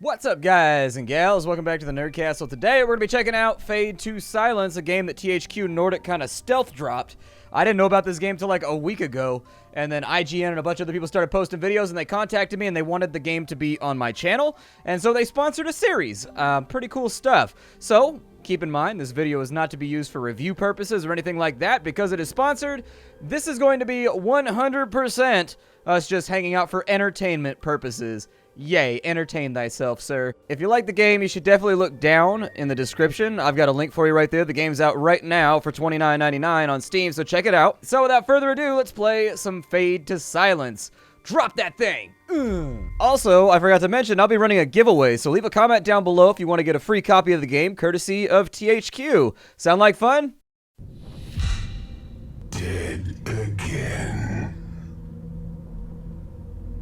What's up, guys and gals? Welcome back to the Nerdcastle. Today, we're going to be checking out Fade to Silence, a game that THQ Nordic kind of stealth dropped. I didn't know about this game till like a week ago, and then IGN and a bunch of other people started posting videos, and they contacted me, and they wanted the game to be on my channel, and so they sponsored a series. Pretty cool stuff. So, keep in mind, this video is not to be used for review purposes or anything like that. Because it is sponsored, this is going to be 100% us just hanging out for entertainment purposes. Yay, entertain thyself, sir. If you like the game, you should definitely look down in the description. I've got a link for you right there. The game's out right now for $29.99 on Steam, so check it out. So without further ado, let's play some Fade to Silence. Drop that thing! Also, I forgot to mention, I'll be running a giveaway, so leave a comment down below if you want to get a free copy of the game, courtesy of THQ. Sound like fun? Dead again.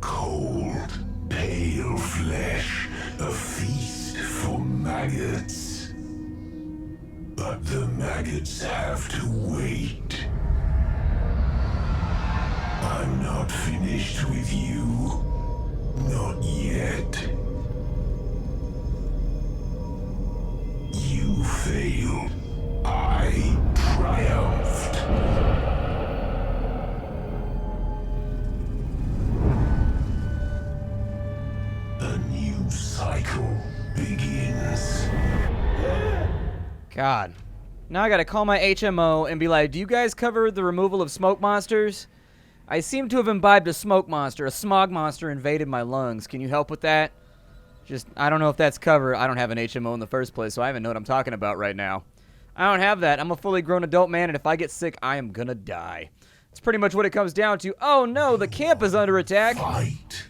Cold, pale flesh, a feast for maggots. But the maggots have to wait. I'm not finished with you. Not yet. You failed. I triumphed. A new cycle begins. God. Now I gotta call my HMO and be like, do you guys cover the removal of smoke monsters? I seem to have imbibed a smoke monster. A smog monster invaded my lungs. Can you help with that? I don't know if that's covered. I don't have an HMO in the first place, so I even know what I'm talking about right now. I don't have that. I'm a fully grown adult man, and if I get sick, I am gonna die. It's pretty much what it comes down to. Oh no, the camp is under attack. Fight.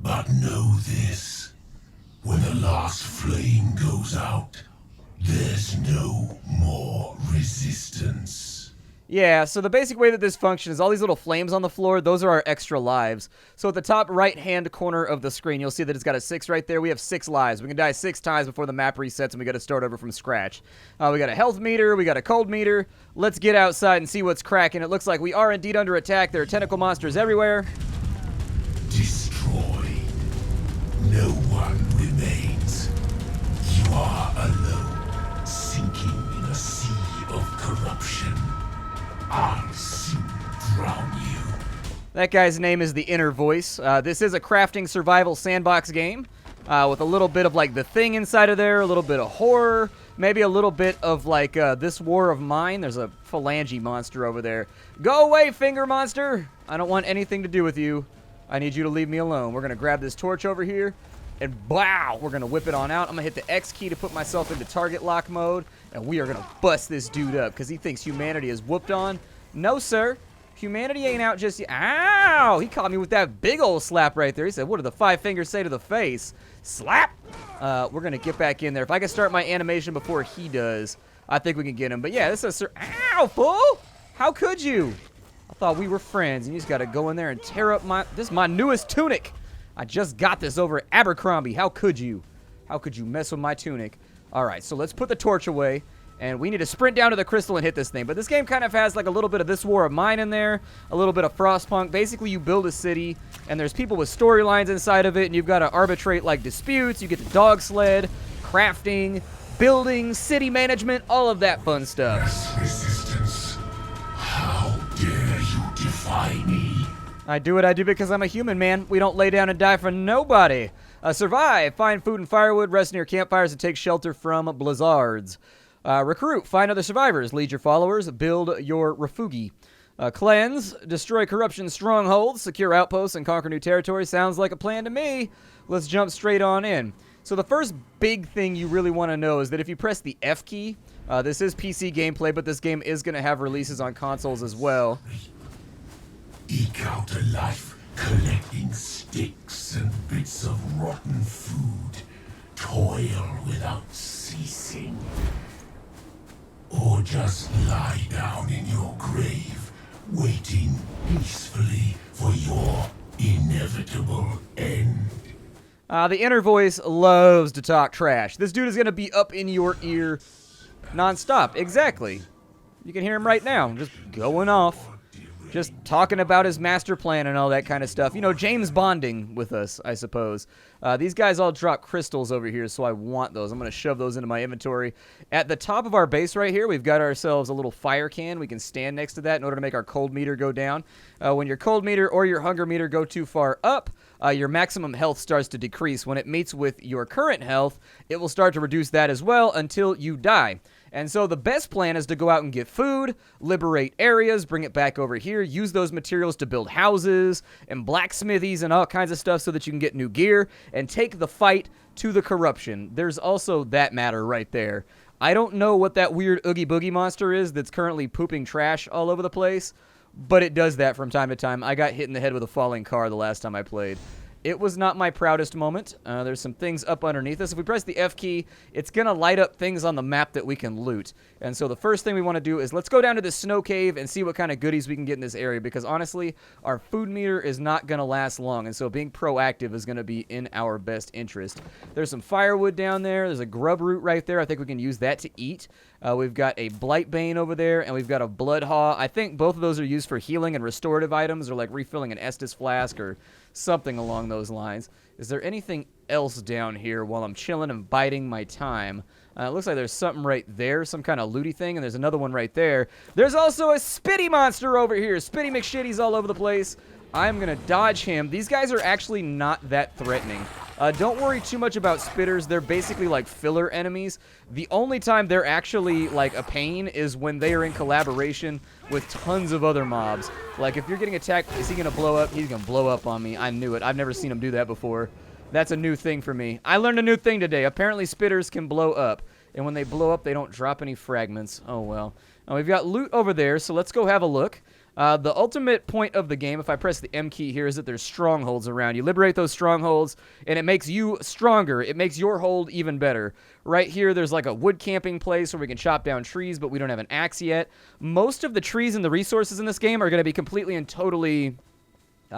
But know this. When the last flame goes out, there's no more resistance. Yeah, so the basic way that this functions is all these little flames on the floor, those are our extra lives. So at the top right-hand corner of the screen, you'll see that it's got a 6 right there. We have 6 lives. We can die 6 times before the map resets, and we got to start over from scratch. We got a health meter. We got a cold meter. Let's get outside and see what's cracking. It looks like we are indeed under attack. There are tentacle monsters everywhere. Destroy. No one remains. You are alone, sinking in a sea of corruption. I'll soon drown you. That guy's name is the Inner Voice. This is a crafting survival sandbox game with a little bit of like The Thing inside of there, a little bit of horror, maybe a little bit of like This War of Mine. There's a phalange monster over there. Go away, finger monster! I don't want anything to do with you. I need you to leave me alone. We're going to grab this torch over here, and wow, we're going to whip it on out. I'm going to hit the X key to put myself into target lock mode, and we are going to bust this dude up because he thinks humanity is whooped on. No, sir. Humanity ain't out just yet. Ow! He caught me with that big old slap right there. He said, what do the 5 fingers say to the face? Slap! We're going to get back in there. If I can start my animation before he does, I think we can get him. But yeah, this is a... Ow, fool! How could you? I thought we were friends, and you just got to go in there and tear up my... This is my newest tunic. I just got this over at Abercrombie. How could you? How could you mess with my tunic? All right, so let's put the torch away. And we need to sprint down to the crystal and hit this thing. But this game kind of has like a little bit of This War of Mine in there. A little bit of Frostpunk. Basically, you build a city, and there's people with storylines inside of it, and you've got to arbitrate like disputes. You get the dog sled, crafting, building, city management, all of that fun stuff. Yes, resistance. How dare you defy me? I do what I do because I'm a human, man. We don't lay down and die for nobody. Survive. Find food and firewood. Rest near campfires and take shelter from blizzards. Recruit, find other survivors, lead your followers, build your refugi. Cleanse, destroy corruption strongholds, secure outposts, and conquer new territory. Sounds like a plan to me. Let's jump straight on in. So the first big thing you really want to know is that if you press the F key, this is PC gameplay, but this game is going to have releases on consoles as well. Eke out a life collecting sticks and bits of rotten food. Toil without ceasing. Or just lie down in your grave, waiting peacefully for your inevitable end. The Inner Voice loves to talk trash. This dude is going to be up in your ear nonstop. Exactly. You can hear him right now, just going off. Just talking about his master plan and all that kind of stuff. You know, James Bonding with us, I suppose. These guys all drop crystals over here, so I want those. I'm going to shove those into my inventory. At the top of our base right here, we've got ourselves a little fire can. We can stand next to that in order to make our cold meter go down. When your cold meter or your hunger meter go too far up, your maximum health starts to decrease. When it meets with your current health, it will start to reduce that as well until you die. And so the best plan is to go out and get food, liberate areas, bring it back over here, use those materials to build houses and blacksmithies and all kinds of stuff so that you can get new gear and take the fight to the corruption. There's also that matter right there. I don't know what that weird Oogie Boogie monster is that's currently pooping trash all over the place, but it does that from time to time. I got hit in the head with a falling car the last time I played. It was not my proudest moment. There's some things up underneath us. If we press the F key, it's going to light up things on the map that we can loot. And so the first thing we want to do is let's go down to this snow cave and see what kind of goodies we can get in this area. Because honestly, our food meter is not going to last long. And so being proactive is going to be in our best interest. There's some firewood down there. There's a grub root right there. I think we can use that to eat. We've got a Blightbane over there, and we've got a Bloodhaw. I think both of those are used for healing and restorative items, or like refilling an Estus flask or something along those lines. Is there anything else down here while I'm chilling and biding my time? It looks like there's something right there, some kind of looty thing, and there's another one right there. There's also a Spitty monster over here. Spitty McShitty's all over the place. I'm going to dodge him. These guys are actually not that threatening. Don't worry too much about spitters. They're basically like filler enemies. The only time they're actually like a pain is when they are in collaboration with tons of other mobs. Like if you're getting attacked, is he going to blow up? He's going to blow up on me. I knew it. I've never seen him do that before. That's a new thing for me. I learned a new thing today. Apparently spitters can blow up. And when they blow up, they don't drop any fragments. Oh, well. We've got loot over there, so let's go have a look. The ultimate point of the game, if I press the M key here, is that there's strongholds around. You liberate those strongholds, and it makes you stronger. It makes your hold even better. Right here, there's like a wood camping place where we can chop down trees, but we don't have an axe yet. Most of the trees and the resources in this game are going to be completely and totally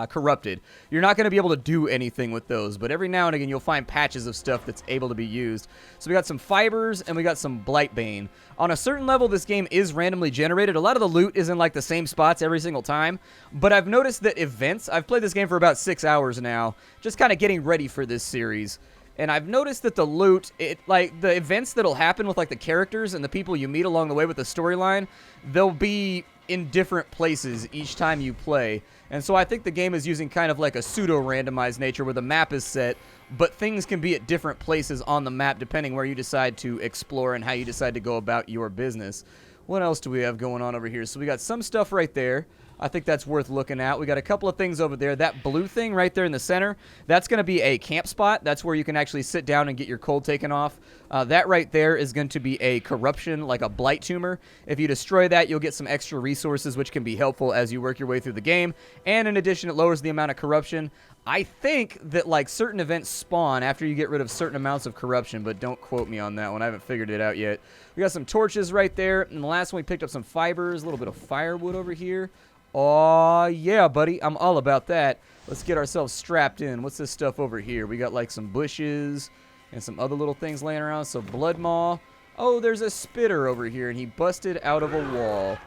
corrupted. You're not going to be able to do anything with those, but every now and again you'll find patches of stuff that's able to be used. So we got some fibers and we got some Blightbane. On a certain level, this game is randomly generated. A lot of the loot is in like the same spots every single time, but I've noticed that events, I've played this game for about 6 hours now, just kind of getting ready for this series. And I've noticed that the loot, like the events that'll happen with like the characters and the people you meet along the way with the storyline, they'll be in different places each time you play. And so I think the game is using kind of like a pseudo-randomized nature where the map is set, but things can be at different places on the map depending where you decide to explore and how you decide to go about your business. What else do we have going on over here? So we got some stuff right there. I think that's worth looking at. We got a couple of things over there. That blue thing right there in the center, that's going to be a camp spot. That's where you can actually sit down and get your cold taken off. That right there is going to be a corruption, like a blight tumor. If you destroy that, you'll get some extra resources, which can be helpful as you work your way through the game. And in addition, it lowers the amount of corruption. I think that like certain events spawn after you get rid of certain amounts of corruption, but don't quote me on that one. I haven't figured it out yet. We got some torches right there. And the last one, we picked up some fibers, a little bit of firewood over here. Oh, yeah, buddy. I'm all about that. Let's get ourselves strapped in. What's this stuff over here? We got like some bushes and some other little things laying around. So blood maw. Oh, there's a spitter over here, and he busted out of a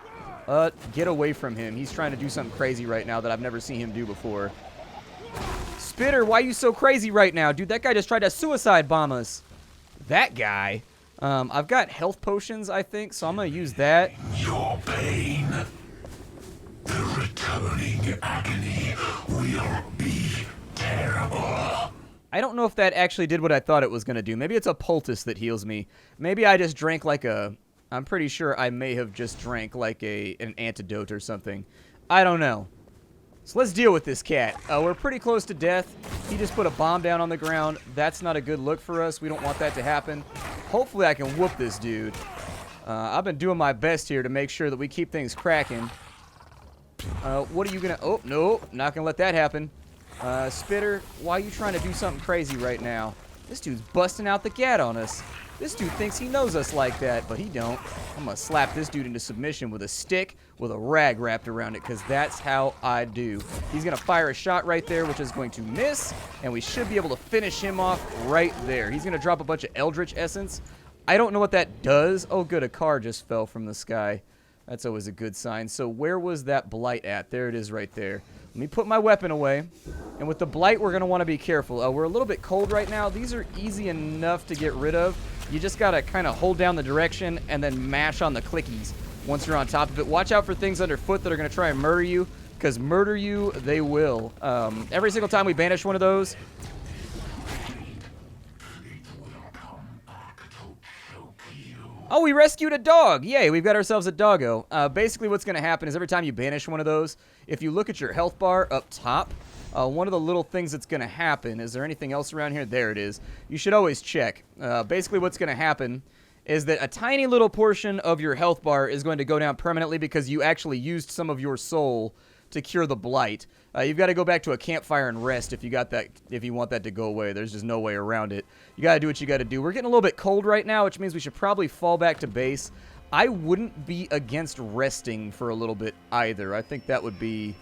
wall. Get away from him. He's trying to do something crazy right now that I've never seen him do before. Spitter, why are you so crazy right now? Dude, that guy just tried to suicide bomb us. That guy. I've got health potions, I think, so I'm going to use that. Your pain. The returning agony will be terrible. I don't know if that actually did what I thought it was going to do. Maybe it's a poultice that heals me. Maybe I just drank like a... I'm pretty sure I may have just drank like an antidote or something. I don't know. So let's deal with this cat. We're pretty close to death. He just put a bomb down on the ground. That's not a good look for us. We don't want that to happen. Hopefully I can whoop this dude. I've been doing my best here to make sure that we keep things cracking. What are you gonna... Oh, no. Not gonna let that happen. Spitter, why are you trying to do something crazy right now? This dude's busting out the gat on us. This dude thinks he knows us like that, but he don't. I'm gonna slap this dude into submission with a stick with a rag wrapped around it, because that's how I do. He's gonna fire a shot right there, which is going to miss, and we should be able to finish him off right there. He's gonna drop a bunch of Eldritch Essence. I don't know what that does. Oh, good, a car just fell from the sky. That's always a good sign. So where was that blight at? There it is right there. Let me put my weapon away. And with the blight, we're going to want to be careful. We're a little bit cold right now. These are easy enough to get rid of. You just got to kind of hold down the direction and then mash on the clickies once you're on top of it. Watch out for things underfoot that are going to try and murder you, because murder you, they will. Every single time we banish one of those, oh, we rescued a dog. Yay, we've got ourselves a doggo. Basically, what's going to happen is every time you banish one of those, if you look at your health bar up top, one of the little things that's going to happen, is there anything else around here? There it is. You should always check. Basically, what's going to happen is that a tiny little portion of your health bar is going to go down permanently because you actually used some of your soul to cure the blight. You've got to go back to a campfire and rest if you got that. If you want that to go away, there's just no way around it. You got to do what you got to do. We're getting a little bit cold right now, which means we should probably fall back to base. I wouldn't be against resting for a little bit either. I think that would be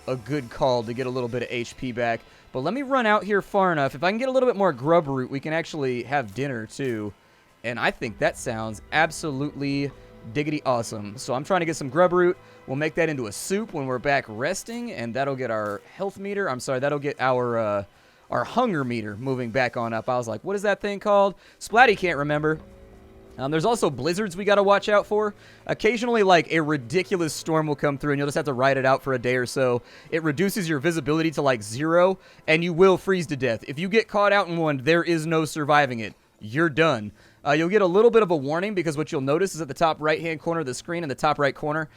a good call to get a little bit of HP back. But let me run out here far enough. If I can get a little bit more grub root, we can actually have dinner too. And I think that sounds absolutely diggity awesome. So I'm trying to get some grub root. We'll make that into a soup when we're back resting, and that'll get our health meter. I'm sorry, that'll get our hunger meter moving back on up. I was like, what is that thing called? Splatty can't remember. There's also blizzards we got to watch out for. Occasionally, like, a ridiculous storm will come through, and you'll just have to ride it out for a day or so. It reduces your visibility to, like, 0, and you will freeze to death. If you get caught out in one, there is no surviving it. You're done. You'll get a little bit of a warning because what you'll notice is at the top right-hand corner of the screen, in the top right corner,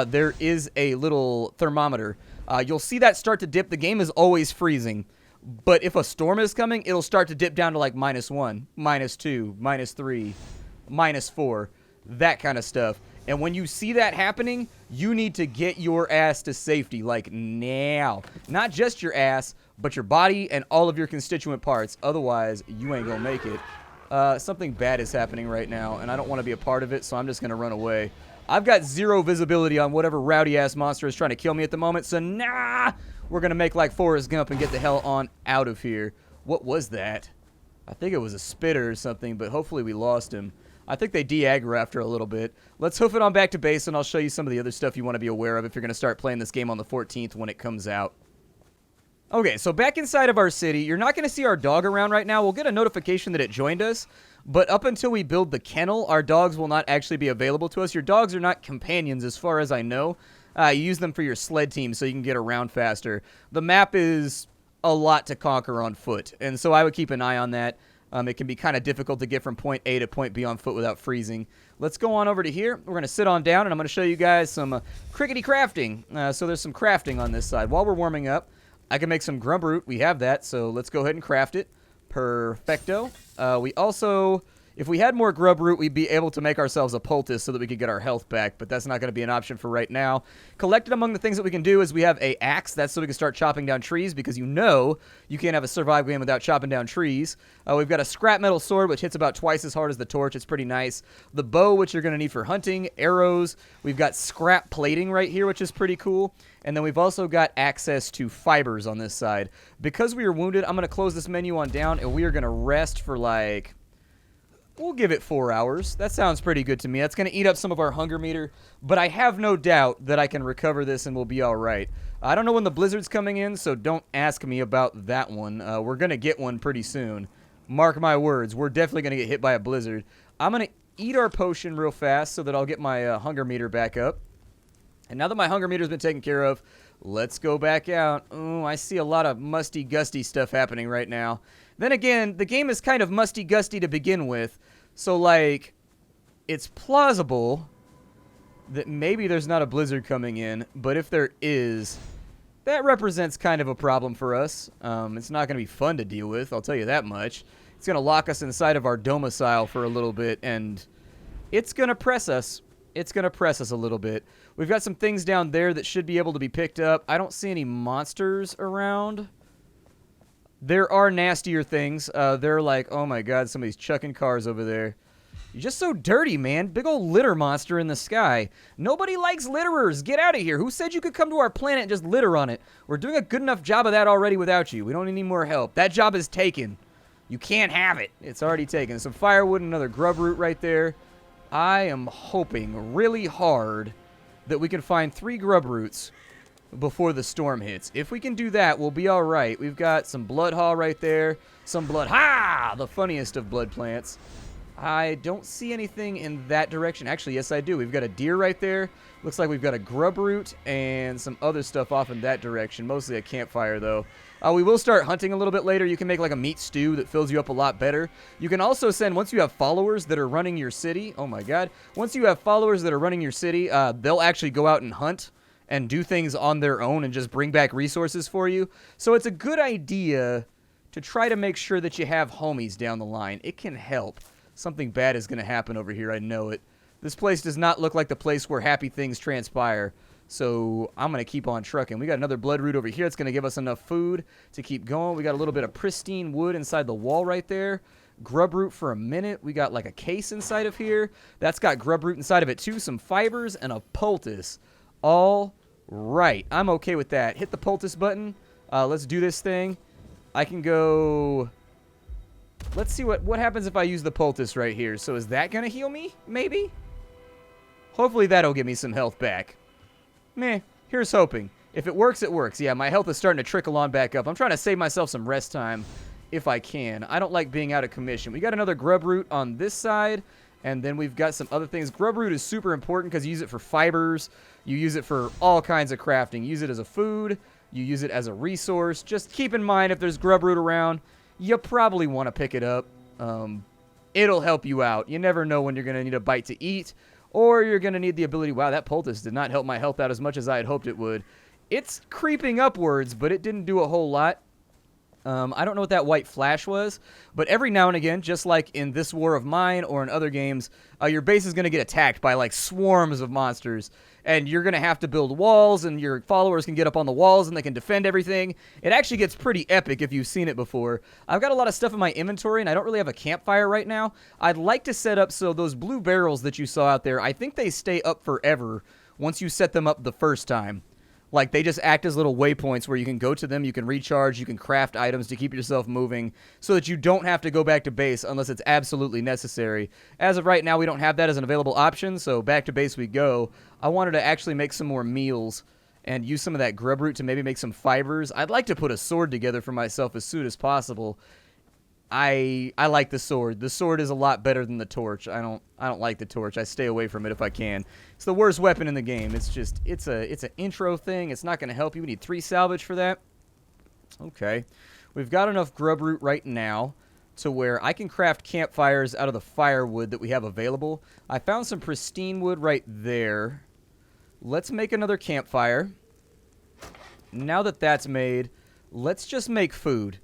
there is a little thermometer. You'll see that start to dip. The game is always freezing. But if a storm is coming, it'll start to dip down to like -1, -2, -3, -4, that kind of stuff. And when you see that happening, you need to get your ass to safety, like now. Not just your ass, but your body and all of your constituent parts. Otherwise, you ain't gonna make it. Something bad is happening right now, and I don't want to be a part of it, so I'm just going to run away. I've got 0 visibility on whatever rowdy-ass monster is trying to kill me at the moment, so nah! We're going to make like Forrest Gump and get the hell on out of here. What was that? I think it was a spitter or something, but hopefully we lost him. I think they de-aggro after a little bit. Let's hoof it on back to base, and I'll show you some of the other stuff you want to be aware of if you're going to start playing this game on the 14th when it comes out. Okay, so back inside of our city, you're not going to see our dog around right now. We'll get a notification that it joined us, but up until we build the kennel, our dogs will not actually be available to us. Your dogs are not companions as far as I know. You use them for your sled team so you can get around faster. The map is a lot to conquer on foot, and so I would keep an eye on that. It can be kind of difficult to get from point A to point B on foot without freezing. Let's go on over to here. We're going to sit on down, and I'm going to show you guys some crickety crafting. So there's some crafting on this side. While we're warming up, I can make some grub root. We have that, so let's go ahead and craft it. Perfecto. We also, if we had more grub root, we'd be able to make ourselves a poultice so that we could get our health back, but that's not going to be an option for right now. Collected among the things that we can do is we have a axe. That's so we can start chopping down trees, because you know you can't have a survival game without chopping down trees. We've got a scrap metal sword, which hits about twice as hard as the torch. It's pretty nice. The bow, which you're going to need for hunting. Arrows. We've got scrap plating right here, which is pretty cool. And then we've also got access to fibers on this side. Because we are wounded, I'm going to close this menu on down, and we are going to rest for like, we'll give it 4 hours. That sounds pretty good to me. That's going to eat up some of our hunger meter, but I have no doubt that I can recover this and we'll be all right. I don't know when the blizzard's coming in, so don't ask me about that one. We're going to get one pretty soon. Mark my words, we're definitely going to get hit by a blizzard. I'm going to eat our potion real fast so that I'll get my hunger meter back up. And now that my hunger meter's been taken care of, let's go back out. Ooh, I see a lot of musty-gusty stuff happening right now. Then again, the game is kind of musty-gusty to begin with, so, like, it's plausible that maybe there's not a blizzard coming in, but if there is, that represents kind of a problem for us. It's not going to be fun to deal with, I'll tell you that much. It's going to lock us inside of our domicile for a little bit, and it's going to press us. It's going to press us a little bit. We've got some things down there that should be able to be picked up. I don't see any monsters around. There are nastier things. They're like, oh my god, somebody's chucking cars over there. You're just so dirty, man. Big old litter monster in the sky. Nobody likes litterers. Get out of here. Who said you could come to our planet and just litter on it? We're doing a good enough job of that already without you. We don't need any more help. That job is taken. You can't have it. It's already taken. Some firewood and another grub root right there. I am hoping really hard that we can find 3 grub roots before the storm hits. If we can do that, we'll be all right. We've got some blood haw right there. Some blood. Ha! The funniest of blood plants. I don't see anything in that direction. Actually, yes, I do. We've got a deer right there. Looks like we've got a grub root and some other stuff off in that direction. Mostly a campfire, though. We will start hunting a little bit later. You can make like a meat stew that fills you up a lot better. You can also send, once you have followers that are running your city. Oh, my God. Once you have followers that are running your city, they'll actually go out and hunt and do things on their own and just bring back resources for you. So it's a good idea to try to make sure that you have homies down the line. It can help. Something bad is going to happen over here. I know it. This place does not look like the place where happy things transpire. So I'm going to keep on trucking. We got another blood root over here. It's going to give us enough food to keep going. We got a little bit of pristine wood inside the wall right there. Grub root for a minute. We got like a case inside of here. That's got grub root inside of it too. Some fibers and a poultice. All right. I'm okay with that. Hit the poultice button. Let's do this thing. I can go... Let's see what happens if I use the poultice right here. So is that going to heal me? Maybe? Hopefully that'll give me some health back. Meh. Here's hoping. If it works, it works. Yeah, my health is starting to trickle on back up. I'm trying to save myself some rest time if I can. I don't like being out of commission. We got another grub root on this side. And then we've got some other things. Grub root is super important because you use it for fibers. You use it for all kinds of crafting. You use it as a food. You use it as a resource. Just keep in mind if there's grub root around, you probably want to pick it up. It'll help you out. You never know when you're going to need a bite to eat, or you're going to need the ability... Wow, that poultice did not help my health out as much as I had hoped it would. It's creeping upwards, but it didn't do a whole lot. I don't know what that white flash was, but every now and again, just like in this War of Mine or in other games, your base is going to get attacked by like swarms of monsters, and you're going to have to build walls, and your followers can get up on the walls, and they can defend everything. It actually gets pretty epic if you've seen it before. I've got a lot of stuff in my inventory, and I don't really have a campfire right now. I'd like to set up so those blue barrels that you saw out there, I think they stay up forever once you set them up the first time. Like, they just act as little waypoints where you can go to them, you can recharge, you can craft items to keep yourself moving so that you don't have to go back to base unless it's absolutely necessary. As of right now, we don't have that as an available option, so back to base we go. I wanted to actually make some more meals and use some of that grub root to maybe make some fibers. I'd like to put a sword together for myself as soon as possible. I like the sword. The sword is a lot better than the torch. I don't like the torch. I stay away from it if I can. It's the worst weapon in the game. It's just it's an intro thing. It's not going to help you. We need 3 salvage for that. Okay. We've got enough grub root right now to where I can craft campfires out of the firewood that we have available. I found some pristine wood right there. Let's make another campfire. Now that that's made, let's just make food.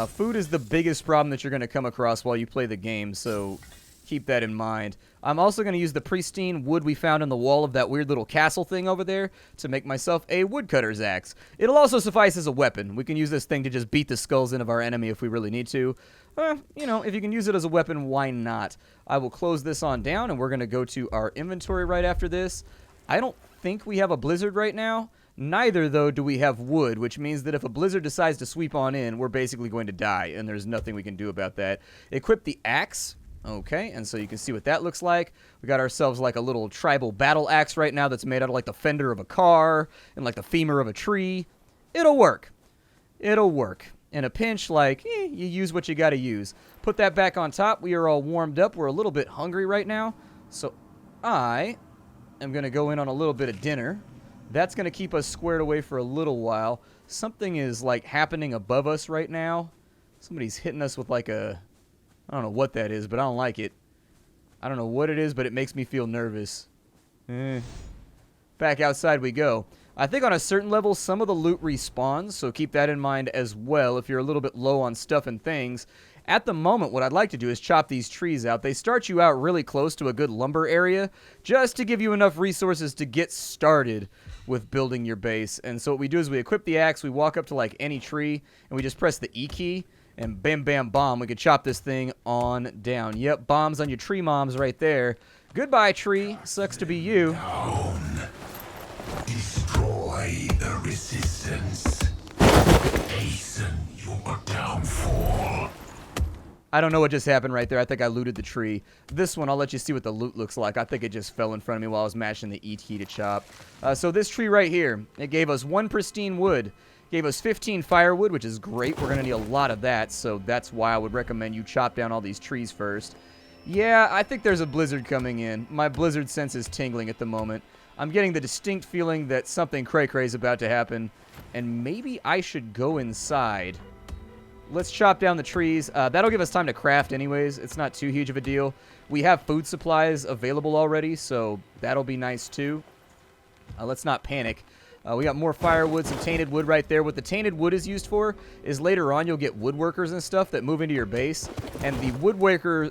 Food is the biggest problem that you're going to come across while you play the game, so keep that in mind. I'm also going to use the pristine wood we found in the wall of that weird little castle thing over there to make myself a woodcutter's axe. It'll also suffice as a weapon. We can use this thing to just beat the skulls in of our enemy if we really need to. You know, if you can use it as a weapon, why not? I will close this on down, and we're going to go to our inventory right after this. I don't think we have a blizzard right now. Neither, though, do we have wood, which means that if a blizzard decides to sweep on in, we're basically going to die, and there's nothing we can do about that. Equip the axe. Okay, and so you can see what that looks like. We got ourselves like a little tribal battle axe right now that's made out of like the fender of a car and like the femur of a tree. It'll work. It'll work. In a pinch, like, you use what you got to use. Put that back on top. We are all warmed up. We're a little bit hungry right now, so I am going to go in on a little bit of dinner. That's going to keep us squared away for a little while. Something is, like, happening above us right now. Somebody's hitting us with, like, a... I don't know what that is, but I don't like it. I don't know what it is, but it makes me feel nervous. Back outside we go. I think on a certain level, some of the loot respawns, so keep that in mind as well if you're a little bit low on stuff and things. At the moment, what I'd like to do is chop these trees out. They start you out really close to a good lumber area, just to give you enough resources to get started with building your base. And so what we do is we equip the axe, we walk up to like any tree, and we just press the E key, and bam, bam, bomb, we can chop this thing on down. Yep, bombs on your tree moms right there. Goodbye, tree. Sucks to be you. Down. Destroy the resistance. Hasten your downfall. I don't know what just happened right there. I think I looted the tree. This one, I'll let you see what the loot looks like. I think it just fell in front of me while I was mashing the E key to chop. So this tree right here, it gave us 1 pristine wood. Gave us 15 firewood, which is great. We're going to need a lot of that, so that's why I would recommend you chop down all these trees first. Yeah, I think there's a blizzard coming in. My blizzard sense is tingling at the moment. I'm getting the distinct feeling that something cray-cray is about to happen, and maybe I should go inside. Let's chop down the trees. That'll give us time to craft anyways. It's not too huge of a deal. We have food supplies available already, so that'll be nice too. Let's not panic. We got more firewood, some tainted wood right there. What the tainted wood is used for is later on you'll get woodworkers and stuff that move into your base. And the woodwakers,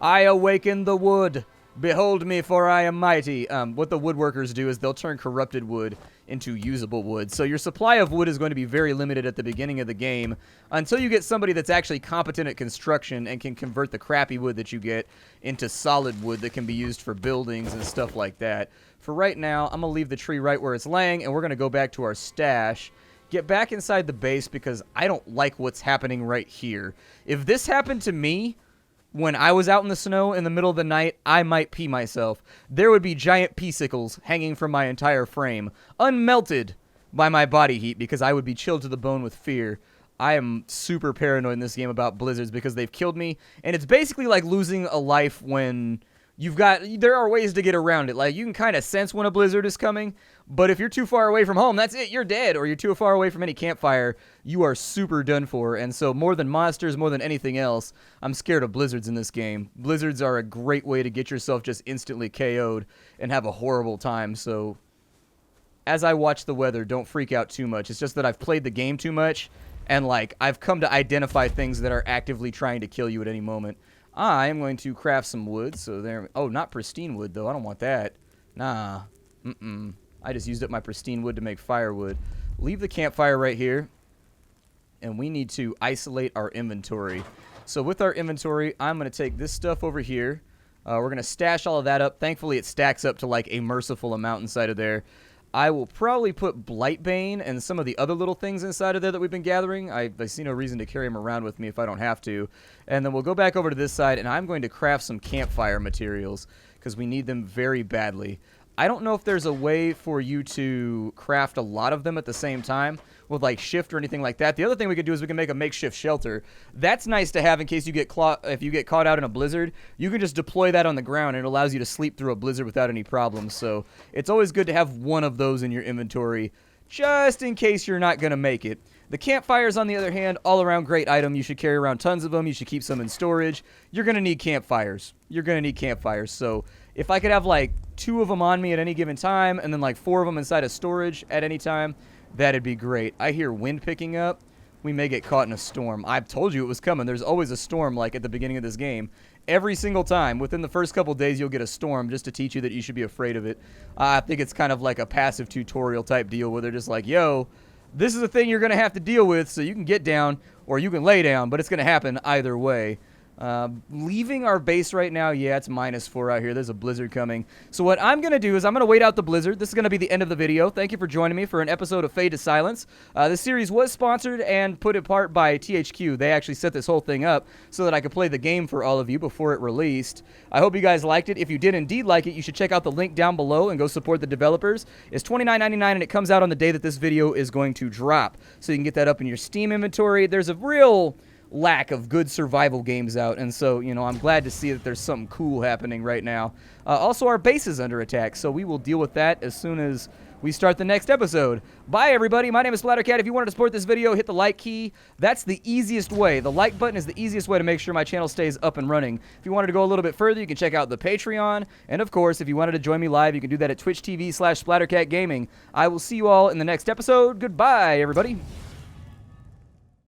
I awaken the wood. Behold me, for I am mighty. What the woodworkers do is they'll turn corrupted wood into usable wood. So your supply of wood is going to be very limited at the beginning of the game until you get somebody that's actually competent at construction and can convert the crappy wood that you get into solid wood that can be used for buildings and stuff like that. For right now, I'm going to leave the tree right where it's laying, and we're going to go back to our stash. Get back inside the base because I don't like what's happening right here. If this happened to me when I was out in the snow in the middle of the night, I might pee myself. There would be giant pea-sickles hanging from my entire frame, unmelted by my body heat because I would be chilled to the bone with fear. I am super paranoid in this game about blizzards because they've killed me, and it's basically like losing a life when there are ways to get around it. Like, you can kind of sense when a blizzard is coming, but if you're too far away from home, that's it, you're dead. Or you're too far away from any campfire, you are super done for. And so more than monsters, more than anything else, I'm scared of blizzards in this game. Blizzards are a great way to get yourself just instantly KO'd and have a horrible time. So as I watch the weather, don't freak out too much. It's just that I've played the game too much, and like I've come to identify things that are actively trying to kill you at any moment. I am going to craft some wood, so there... Oh, not pristine wood, though. I don't want that. Nah. I just used up my pristine wood to make firewood. Leave the campfire right here. And we need to isolate our inventory. So with our inventory, I'm going to take this stuff over here. We're going to stash all of that up. Thankfully, it stacks up to, like, a merciful amount inside of there. I will probably put Blightbane and some of the other little things inside of there that we've been gathering. I see no reason to carry them around with me if I don't have to. And then we'll go back over to this side, and I'm going to craft some campfire materials because we need them very badly. I don't know if there's a way for you to craft a lot of them at the same time with like shift or anything like that. The other thing we could do is we can make a makeshift shelter. That's nice to have in case you get if you get caught out in a blizzard. You can just deploy that on the ground and it allows you to sleep through a blizzard without any problems. So it's always good to have one of those in your inventory just in case you're not going to make it. The campfires, on the other hand, all around great item. You should carry around tons of them. You should keep some in storage. You're going to need campfires. You're going to need campfires. So if I could have like 2 of them on me at any given time and then like 4 of them inside of storage at any time, that'd be great. I hear wind picking up. We may get caught in a storm. I've told you it was coming. There's always a storm like at the beginning of this game. Every single time. Within the first couple days, you'll get a storm just to teach you that you should be afraid of it. I think it's kind of like a passive tutorial type deal where they're just like, yo, this is a thing you're going to have to deal with, so you can get down or you can lay down, but it's going to happen either way. Leaving our base right now, yeah, it's -4 out here. There's a blizzard coming. So what I'm going to do is I'm going to wait out the blizzard. This is going to be the end of the video. Thank you for joining me for an episode of Fade to Silence. This series was sponsored and put apart by THQ. They actually set this whole thing up so that I could play the game for all of you before it released. I hope you guys liked it. If you did indeed like it, you should check out the link down below and go support the developers. It's $29.99 and it comes out on the day that this video is going to drop. So you can get that up in your Steam inventory. There's a real lack of good survival games out, and so, you know, I'm glad to see that there's something cool happening right now. Also, our base is under attack, so we will deal with that as soon as we start the next episode. Bye, everybody. My name is Splattercat. If you wanted to support this video, hit the like key. That's the easiest way. The like button is the easiest way to make sure my channel stays up and running. If you wanted to go a little bit further, you can check out the Patreon, and of course, if you wanted to join me live, you can do that at Twitch TV/SplatterCatGaming. I will see you all in the next episode. Goodbye, everybody.